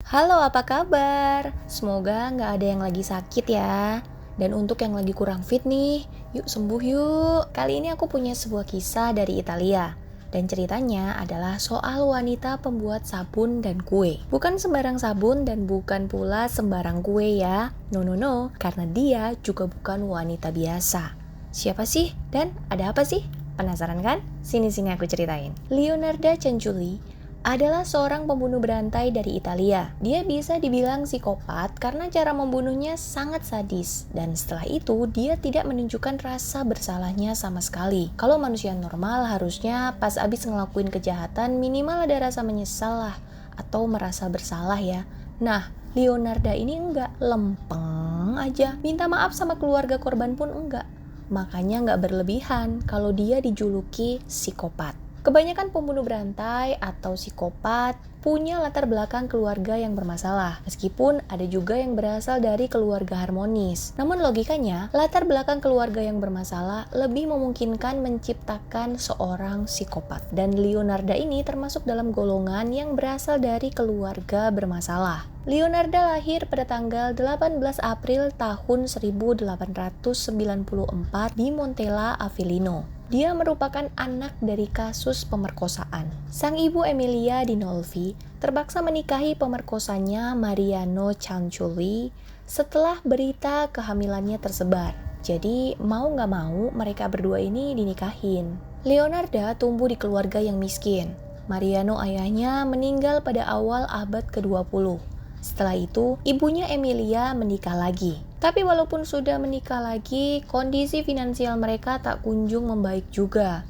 Halo, apa kabar? Semoga nggak ada yang lagi sakit ya. Dan untuk yang lagi kurang fit nih, yuk sembuh yuk. Kali ini aku punya sebuah kisah dari Italia. Dan ceritanya adalah soal wanita pembuat sabun dan kue. Bukan sembarang sabun dan bukan pula sembarang kue ya. No, no, no. Karena dia juga bukan wanita biasa. Siapa sih? Dan ada apa sih? Penasaran kan? Sini-sini aku ceritain. Leonarda Cianciulli adalah seorang pembunuh berantai dari Italia. Dia bisa dibilang psikopat karena cara membunuhnya sangat sadis. Dan setelah itu, dia tidak menunjukkan rasa bersalahnya sama sekali. Kalau manusia normal harusnya pas abis ngelakuin kejahatan minimal ada rasa menyesal lah. Atau merasa bersalah ya. Nah, Leonarda ini enggak, lempeng aja. Minta maaf sama keluarga korban pun enggak. Makanya nggak berlebihan kalau dia dijuluki psikopat. Kebanyakan pembunuh berantai atau psikopat punya latar belakang keluarga yang bermasalah, meskipun ada juga yang berasal dari keluarga harmonis. Namun logikanya, latar belakang keluarga yang bermasalah lebih memungkinkan menciptakan seorang psikopat. Dan Leonarda ini termasuk dalam golongan yang berasal dari keluarga bermasalah. Leonarda lahir pada tanggal 18 April tahun 1894 di Montella Avellino. Dia merupakan anak dari kasus pemerkosaan. Sang ibu Emilia Dinolfi terpaksa menikahi pemerkosanya Mariano Cianciulli setelah berita kehamilannya tersebar. Jadi mau nggak mau mereka berdua ini dinikahin. Leonarda tumbuh di keluarga yang miskin. Mariano ayahnya meninggal pada awal abad ke-20. Setelah itu, ibunya Emilia menikah lagi. Tapi walaupun sudah menikah lagi, kondisi finansial mereka tak kunjung membaik juga.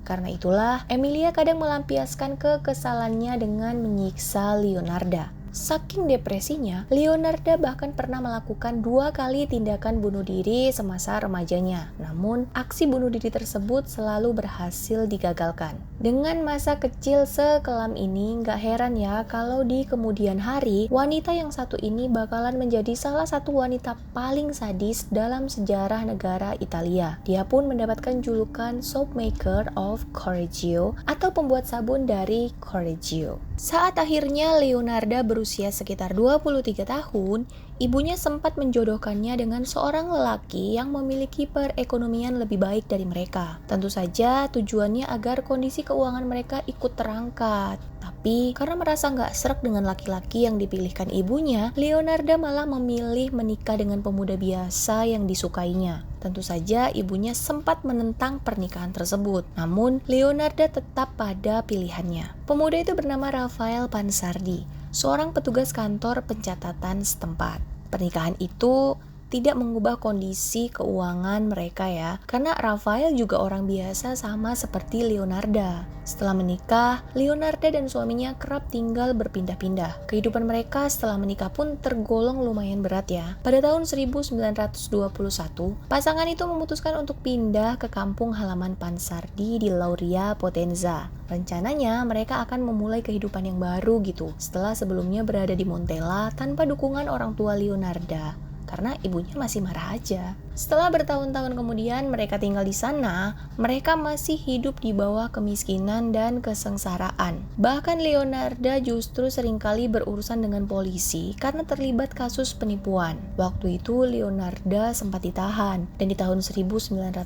Karena itulah, Emilia kadang melampiaskan kekesalannya dengan menyiksa Leonarda. Saking depresinya, Leonarda bahkan pernah melakukan 2 kali tindakan bunuh diri semasa remajanya. Namun, aksi bunuh diri tersebut selalu berhasil digagalkan. Dengan masa kecil sekelam ini, gak heran ya kalau di kemudian hari, wanita yang satu ini bakalan menjadi salah satu wanita paling sadis dalam sejarah negara Italia. Dia pun mendapatkan julukan Soap Maker of Correggio atau pembuat sabun dari Correggio. Saat akhirnya Leonarda berusia sekitar 23 tahun, ibunya sempat menjodohkannya dengan seorang lelaki yang memiliki perekonomian lebih baik dari mereka. Tentu saja tujuannya agar kondisi keuangan mereka ikut terangkat. Tapi karena merasa nggak sreg dengan laki-laki yang dipilihkan ibunya, Leonarda malah memilih menikah dengan pemuda biasa yang disukainya. Tentu saja ibunya sempat menentang pernikahan tersebut. Namun Leonarda tetap pada pilihannya. Pemuda itu bernama Rafael Pansardi, seorang petugas kantor pencatatan setempat. Pernikahan itu tidak mengubah kondisi keuangan mereka ya, karena Rafael juga orang biasa sama seperti Leonarda. Setelah menikah, Leonarda dan suaminya kerap tinggal berpindah-pindah. Kehidupan mereka setelah menikah pun tergolong lumayan berat ya. Pada tahun 1921, pasangan itu memutuskan untuk pindah ke kampung halaman Pansardi di Lauria Potenza. Rencananya mereka akan memulai kehidupan yang baru gitu, setelah sebelumnya berada di Montella tanpa dukungan orang tua Leonarda. Karena ibunya masih marah aja. Setelah bertahun-tahun kemudian mereka tinggal di sana, mereka masih hidup di bawah kemiskinan dan kesengsaraan. Bahkan Leonarda justru seringkali berurusan dengan polisi karena terlibat kasus penipuan. Waktu itu Leonarda sempat ditahan, dan di tahun 1927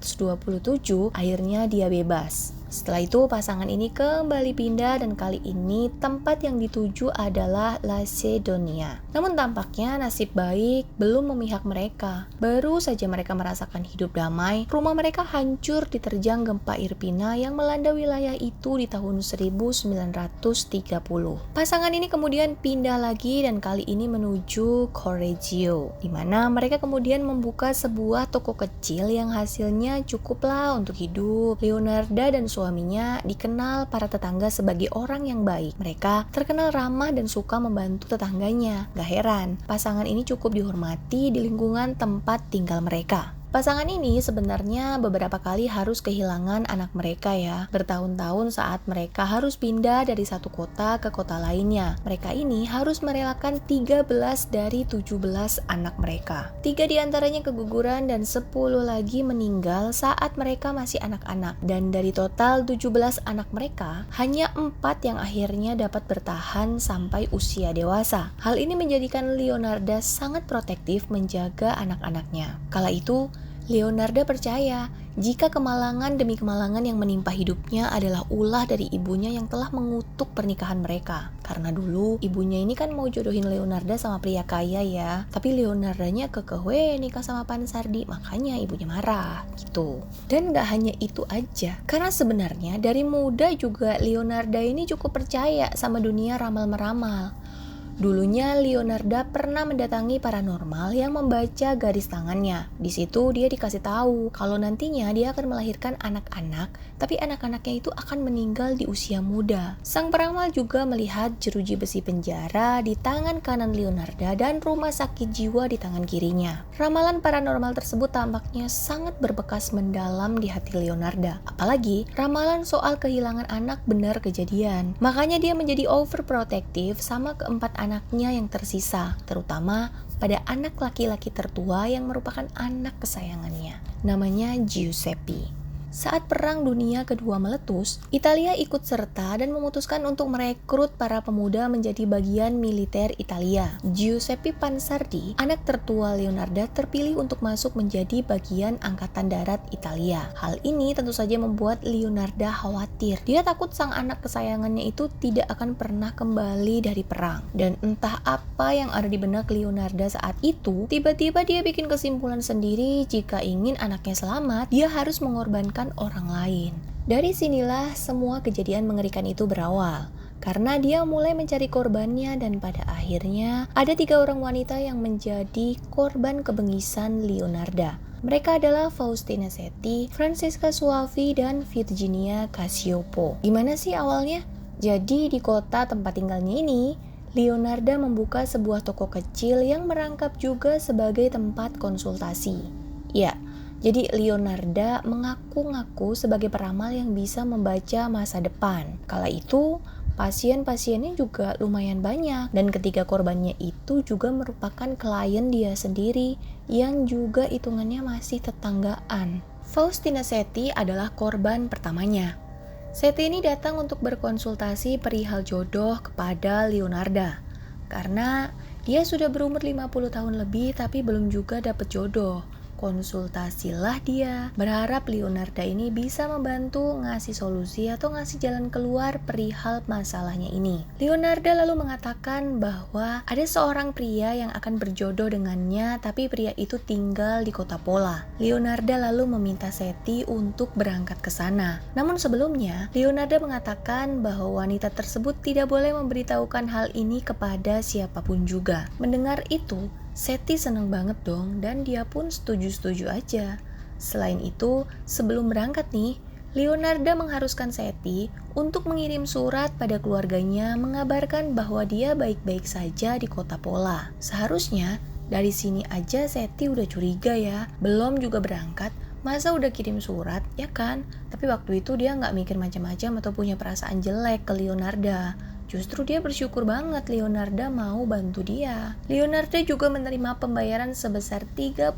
akhirnya dia bebas. Setelah itu pasangan ini kembali pindah dan kali ini tempat yang dituju adalah Lacedonia. Namun tampaknya nasib baik belum memihak mereka. Baru saja mereka merasakan hidup damai, rumah mereka hancur diterjang gempa Irpina yang melanda wilayah itu di tahun 1930. Pasangan ini kemudian pindah lagi dan kali ini menuju Correggio, di mana mereka kemudian membuka sebuah toko kecil yang hasilnya cukuplah untuk hidup. Leonarda dan suaminya dikenal para tetangga sebagai orang yang baik. Mereka terkenal ramah dan suka membantu tetangganya. Gak heran, pasangan ini cukup dihormati di lingkungan tempat tinggal mereka. Pasangan ini sebenarnya beberapa kali harus kehilangan anak mereka ya. Bertahun-tahun saat mereka harus pindah dari satu kota ke kota lainnya. Mereka ini harus merelakan 13 dari 17 anak mereka. 3 diantaranya keguguran dan 10 lagi meninggal saat mereka masih anak-anak. Dan dari total 17 anak mereka, hanya 4 yang akhirnya dapat bertahan sampai usia dewasa. Hal ini menjadikan Leonarda sangat protektif menjaga anak-anaknya. Kala itu, Leonarda percaya jika kemalangan demi kemalangan yang menimpa hidupnya adalah ulah dari ibunya yang telah mengutuk pernikahan mereka. Karena dulu ibunya ini kan mau jodohin Leonarda sama pria kaya ya, tapi Leonardanya kekeh nikah sama Pansardi, makanya ibunya marah gitu. Dan gak hanya itu aja, karena sebenarnya dari muda juga Leonarda ini cukup percaya sama dunia ramal-meramal. Dulunya Leonarda pernah mendatangi paranormal yang membaca garis tangannya. Di situ dia dikasih tahu kalau nantinya dia akan melahirkan anak-anak, tapi anak-anaknya itu akan meninggal di usia muda. Sang peramal juga melihat jeruji besi penjara di tangan kanan Leonarda dan rumah sakit jiwa di tangan kirinya. Ramalan paranormal tersebut tampaknya sangat berbekas mendalam di hati Leonarda. Apalagi ramalan soal kehilangan anak benar kejadian. Makanya dia menjadi overprotective sama keempat anaknya yang tersisa, terutama pada anak laki-laki tertua yang merupakan anak kesayangannya, namanya Giuseppe. Saat Perang Dunia Kedua meletus, Italia ikut serta dan memutuskan untuk merekrut para pemuda menjadi bagian militer Italia. Giuseppe Pansardi, anak tertua Leonarda, terpilih untuk masuk menjadi bagian Angkatan Darat Italia. Hal ini tentu saja membuat Leonarda khawatir. Dia takut sang anak kesayangannya itu tidak akan pernah kembali dari perang. Dan entah apa yang ada di benak Leonarda saat itu, tiba-tiba dia bikin kesimpulan sendiri jika ingin anaknya selamat, dia harus mengorbankan orang lain. Dari sinilah semua kejadian mengerikan itu berawal. Karena dia mulai mencari korbannya dan pada akhirnya ada 3 orang wanita yang menjadi korban kebengisan Leonarda. Mereka adalah Faustina Setti, Francesca Suavi, dan Virginia Cacioppo. Gimana sih awalnya? Jadi di kota tempat tinggalnya ini, Leonarda membuka sebuah toko kecil yang merangkap juga sebagai tempat konsultasi. Ya, jadi Leonarda mengaku-ngaku sebagai peramal yang bisa membaca masa depan. Kala itu, pasien-pasiennya juga lumayan banyak dan ketiga korbannya itu juga merupakan klien dia sendiri yang juga hitungannya masih tetanggaan. Faustina Setti adalah korban pertamanya. Setti ini datang untuk berkonsultasi perihal jodoh kepada Leonarda karena dia sudah berumur 50 tahun lebih tapi belum juga dapat jodoh. Konsultasilah dia, berharap Leonarda ini bisa membantu ngasih solusi atau ngasih jalan keluar perihal masalahnya ini. Leonarda lalu mengatakan bahwa ada seorang pria yang akan berjodoh dengannya, tapi pria itu tinggal di kota Pola. Leonarda lalu meminta Setti untuk berangkat ke sana. Namun sebelumnya, Leonarda mengatakan bahwa wanita tersebut tidak boleh memberitahukan hal ini kepada siapapun juga. Mendengar itu, Setti seneng banget dong dan dia pun setuju-setuju aja. Selain itu, sebelum berangkat nih, Leonarda mengharuskan Setti untuk mengirim surat pada keluarganya mengabarkan bahwa dia baik-baik saja di kota Pola. Seharusnya dari sini aja Setti udah curiga ya, belum juga berangkat, masa udah kirim surat, ya kan? Tapi waktu itu dia nggak mikir macam-macam atau punya perasaan jelek ke Leonarda. Justru dia bersyukur banget Leonarda mau bantu dia. Leonarda juga menerima pembayaran sebesar 30.000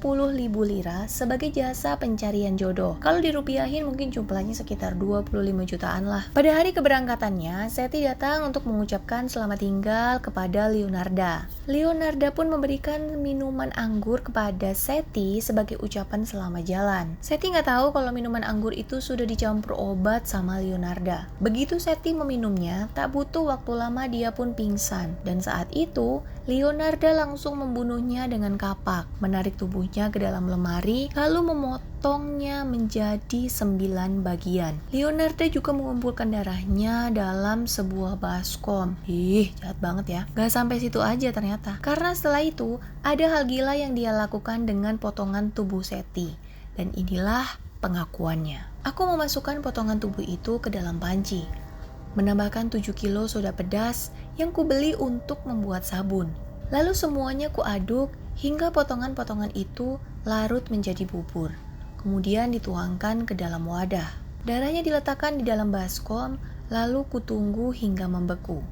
lira sebagai jasa pencarian jodoh. Kalau dirupiahin mungkin jumlahnya sekitar 25 jutaan lah. Pada hari keberangkatannya, Setti datang untuk mengucapkan selamat tinggal kepada Leonarda. Leonarda pun memberikan minuman anggur kepada Setti sebagai ucapan selamat jalan. Setti nggak tahu kalau minuman anggur itu sudah dicampur obat sama Leonarda. Begitu Setti meminumnya, tak butuh waktu lama dia pun pingsan. Dan saat itu, Leonarda langsung membunuhnya dengan kapak, menarik tubuhnya ke dalam lemari, lalu memotongnya menjadi 9 bagian. Leonarda juga mengumpulkan darahnya dalam sebuah baskom. Jahat banget ya. Gak sampai situ aja ternyata. Karena setelah itu, ada hal gila yang dia lakukan dengan potongan tubuh Setti. Dan inilah pengakuannya. Aku memasukkan potongan tubuh itu ke dalam panci, menambahkan 7 kilo soda pedas yang kubeli untuk membuat sabun. Lalu semuanya kuaduk hingga potongan-potongan itu larut menjadi bubur, kemudian dituangkan ke dalam wadah. Darahnya diletakkan di dalam baskom, lalu kutunggu hingga membeku.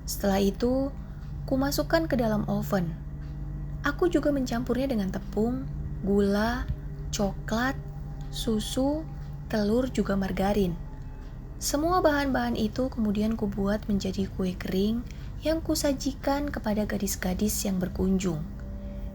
Setelah itu, kumasukkan ke dalam oven. Aku juga mencampurnya dengan tepung, gula, coklat, susu, telur juga margarin. Semua bahan-bahan itu kemudian kubuat menjadi kue kering yang kusajikan kepada gadis-gadis yang berkunjung.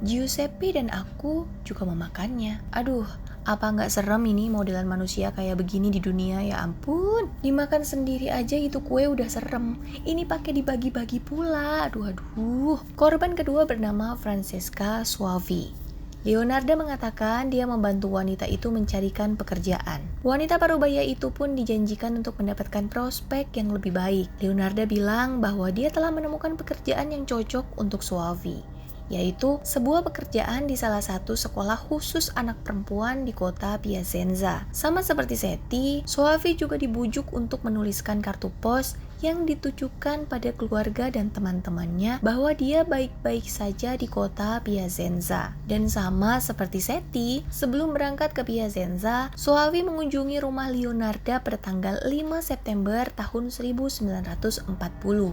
Giuseppe dan aku juga memakannya. Aduh, apa nggak serem ini modelan manusia kayak begini di dunia, ya ampun. Dimakan sendiri aja itu kue udah serem. Ini pakai dibagi-bagi pula. Aduh. Korban kedua bernama Francesca Suavi. Leonarda mengatakan dia membantu wanita itu mencarikan pekerjaan. Wanita parubaya itu pun dijanjikan untuk mendapatkan prospek yang lebih baik. Leonarda bilang bahwa dia telah menemukan pekerjaan yang cocok untuk Suavi, yaitu sebuah pekerjaan di salah satu sekolah khusus anak perempuan di kota Piacenza. Sama seperti Seti, Suavi juga dibujuk untuk menuliskan kartu pos yang ditujukan pada keluarga dan teman-temannya bahwa dia baik-baik saja di kota Piacenza. Dan sama seperti Seti, sebelum berangkat ke Piacenza, Suavi mengunjungi rumah Leonarda pada tanggal 5 September tahun 1940.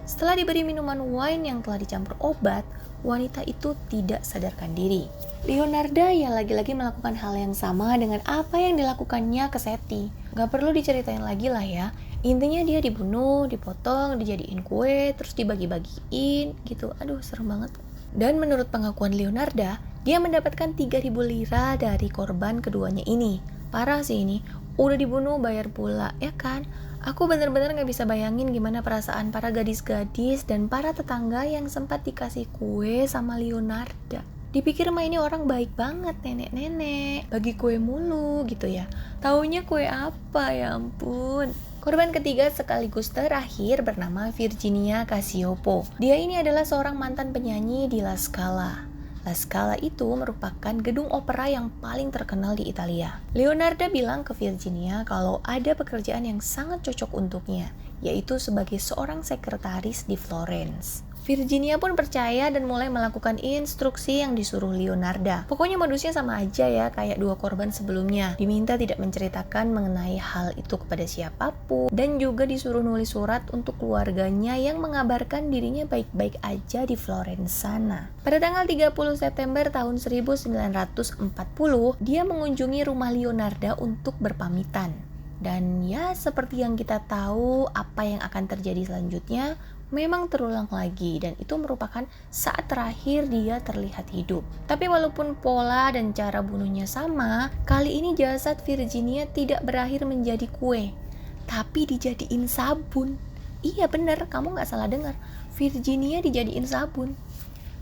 Setelah diberi minuman wine yang telah dicampur obat, wanita itu tidak sadarkan diri. Leonarda ya lagi-lagi melakukan hal yang sama dengan apa yang dilakukannya ke Seti. Gak perlu diceritain lagi lah ya. Intinya dia dibunuh, dipotong, dijadiin kue, terus dibagi-bagiin gitu. Aduh, serem banget. Dan menurut pengakuan Leonarda, dia mendapatkan 3.000 lira dari korban keduanya ini. Parah sih ini, udah dibunuh bayar pula, ya kan? Aku bener-bener gak bisa bayangin gimana perasaan para gadis-gadis dan para tetangga yang sempat dikasih kue sama Leonarda. Dipikir mah ini orang baik banget, nenek-nenek, bagi kue mulu gitu ya. Taunya kue apa, ya ampun. Korban ketiga sekaligus terakhir bernama Virginia Cacioppo. Dia ini adalah seorang mantan penyanyi di La Scala. La Scala itu merupakan gedung opera yang paling terkenal di Italia. Leonarda bilang ke Virginia kalau ada pekerjaan yang sangat cocok untuknya, yaitu sebagai seorang sekretaris di Florence. Virginia pun percaya dan mulai melakukan instruksi yang disuruh Leonarda. Pokoknya modusnya sama aja ya kayak dua korban sebelumnya. Diminta tidak menceritakan mengenai hal itu kepada siapapun dan juga disuruh nulis surat untuk keluarganya yang mengabarkan dirinya baik-baik aja di Florence sana. Pada tanggal 30 September tahun 1940, dia mengunjungi rumah Leonarda untuk berpamitan. Dan ya seperti yang kita tahu apa yang akan terjadi selanjutnya memang terulang lagi dan itu merupakan saat terakhir dia terlihat hidup. Tapi walaupun pola dan cara bunuhnya sama, kali ini jasad Virginia tidak berakhir menjadi kue, tapi dijadiin sabun. Iya bener, kamu gak salah dengar, Virginia dijadiin sabun.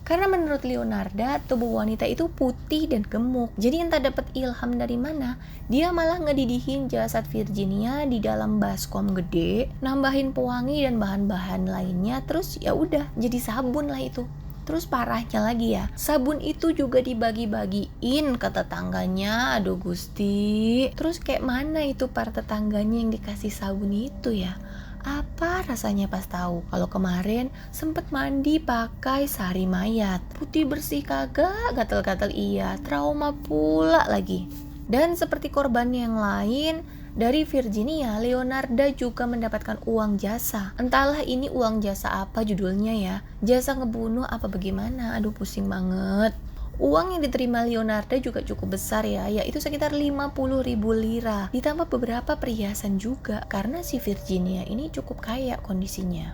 Karena menurut Leonarda, tubuh wanita itu putih dan gemuk. Jadi entah dapat ilham dari mana, dia malah ngedidihin jasad Virginia di dalam baskom gede, nambahin pewangi dan bahan-bahan lainnya, terus ya udah jadi sabun lah itu. Terus parahnya lagi ya, sabun itu juga dibagi-bagiin ke tetangganya. Aduh Gusti. Terus kayak mana itu para tetangganya yang dikasih sabun itu ya? Apa rasanya pas tahu kalau kemarin sempet mandi pakai sari mayat, putih bersih kagak, gatal-gatal iya, trauma pula lagi. Dan seperti korban yang lain, dari Virginia, Leonarda juga mendapatkan uang jasa. Entahlah ini uang jasa apa judulnya ya, jasa ngebunuh apa bagaimana, aduh pusing banget. Uang yang diterima Leonarda juga cukup besar ya, yaitu sekitar 50.000 lira. Ditambah beberapa perhiasan juga, karena si Virginia ini cukup kaya kondisinya.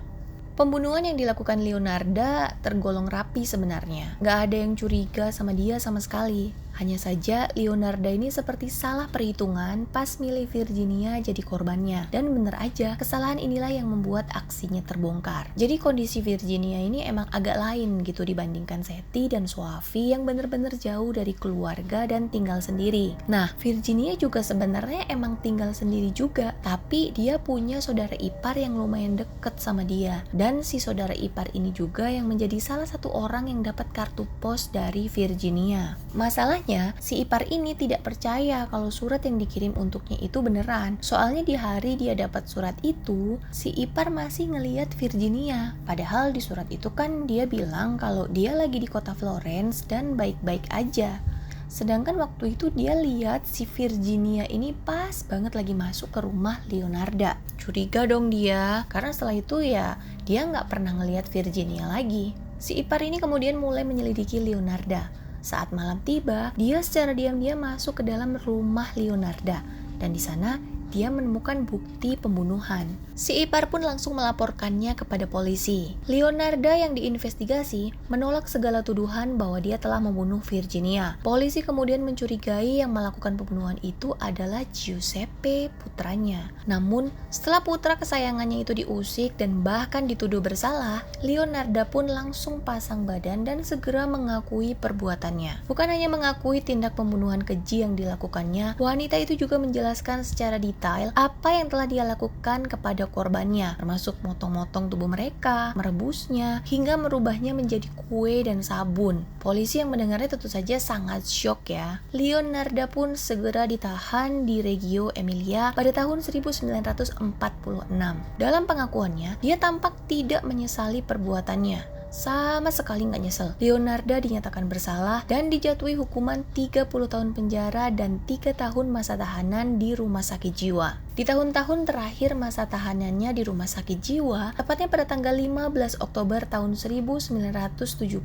Pembunuhan yang dilakukan Leonarda tergolong rapi sebenarnya. Gak ada yang curiga sama dia sama sekali. Hanya saja Leonarda ini seperti salah perhitungan pas milih Virginia jadi korbannya. Dan bener aja, kesalahan inilah yang membuat aksinya terbongkar. Jadi kondisi Virginia ini emang agak lain gitu dibandingkan Seti dan Suavi yang bener-bener jauh dari keluarga dan tinggal sendiri. Nah, Virginia juga sebenarnya emang tinggal sendiri juga, tapi dia punya saudara ipar yang lumayan deket sama dia. Dan si saudara ipar ini juga yang menjadi salah satu orang yang dapat kartu pos dari Virginia. Masalahnya, si ipar ini tidak percaya kalau surat yang dikirim untuknya itu beneran. Soalnya di hari dia dapat surat itu, si ipar masih ngeliat Virginia. Padahal di surat itu kan dia bilang kalau dia lagi di kota Florence dan baik-baik aja. Sedangkan waktu itu dia lihat si Virginia ini pas banget lagi masuk ke rumah Leonarda. Curiga dong dia, karena setelah itu ya dia nggak pernah ngelihat Virginia lagi. Si ipar ini kemudian mulai menyelidiki Leonarda. Saat malam tiba, dia secara diam-diam masuk ke dalam rumah Leonarda. Dan di sana dia menemukan bukti pembunuhan. Si ipar pun langsung melaporkannya kepada polisi. Leonarda yang diinvestigasi menolak segala tuduhan bahwa dia telah membunuh Virginia. Polisi kemudian mencurigai yang melakukan pembunuhan itu adalah Giuseppe, putranya. Namun, setelah putra kesayangannya itu diusik dan bahkan dituduh bersalah, Leonarda pun langsung pasang badan dan segera mengakui perbuatannya. Bukan hanya mengakui tindak pembunuhan keji yang dilakukannya, wanita itu juga menjelaskan secara detail apa yang telah dia lakukan kepada korbannya, termasuk motong-motong tubuh mereka, merebusnya, hingga merubahnya menjadi kue dan sabun. Polisi yang mendengarnya tentu saja sangat syok ya. Leonarda pun segera ditahan di Reggio Emilia pada tahun 1946. Dalam pengakuannya, dia tampak tidak menyesali perbuatannya. Sama sekali nggak nyesel. Leonarda dinyatakan bersalah dan dijatuhi hukuman 30 tahun penjara dan 3 tahun masa tahanan di rumah sakit jiwa. Di tahun-tahun terakhir masa tahanannya di rumah sakit jiwa, tepatnya pada tanggal 15 Oktober tahun 1970,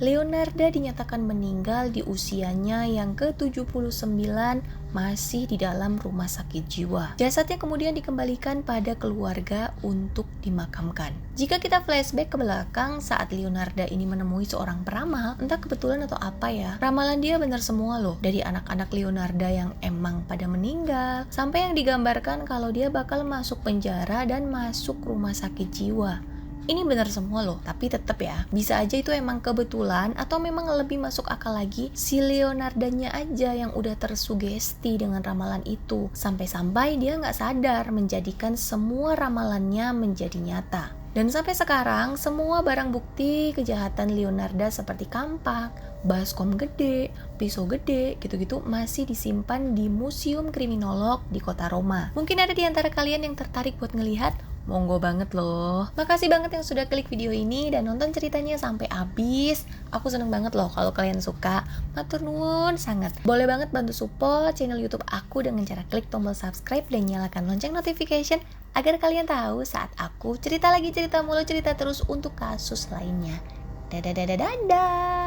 Leonarda dinyatakan meninggal di usianya yang ke-79 masih di dalam rumah sakit jiwa. Jasadnya kemudian dikembalikan pada keluarga untuk dimakamkan. Jika kita flashback ke belakang saat Leonarda ini menemui seorang peramal, entah kebetulan atau apa ya, ramalan dia benar semua loh. Dari anak-anak Leonarda yang emang pada meninggal, sampai yang digambarkan kalau dia bakal masuk penjara dan masuk rumah sakit jiwa. Ini benar semua loh, tapi tetap ya, bisa aja itu emang kebetulan atau memang lebih masuk akal lagi si Leonardanya aja yang udah tersugesti dengan ramalan itu. Sampai-sampai dia nggak sadar menjadikan semua ramalannya menjadi nyata. Dan sampai sekarang, semua barang bukti kejahatan Leonarda seperti kampak, baskom gede, pisau gede, gitu-gitu masih disimpan di Museum Kriminolog di kota Roma. Mungkin ada di antara kalian yang tertarik buat ngelihat, monggo banget loh. Makasih banget yang sudah klik video ini dan nonton ceritanya sampai habis. Aku seneng banget loh kalau kalian suka. Matur nuwun sangat. Boleh banget bantu support channel YouTube aku dengan cara klik tombol subscribe dan nyalakan lonceng notification agar kalian tahu saat aku cerita lagi, cerita mulu, cerita terus untuk kasus lainnya. Dadah.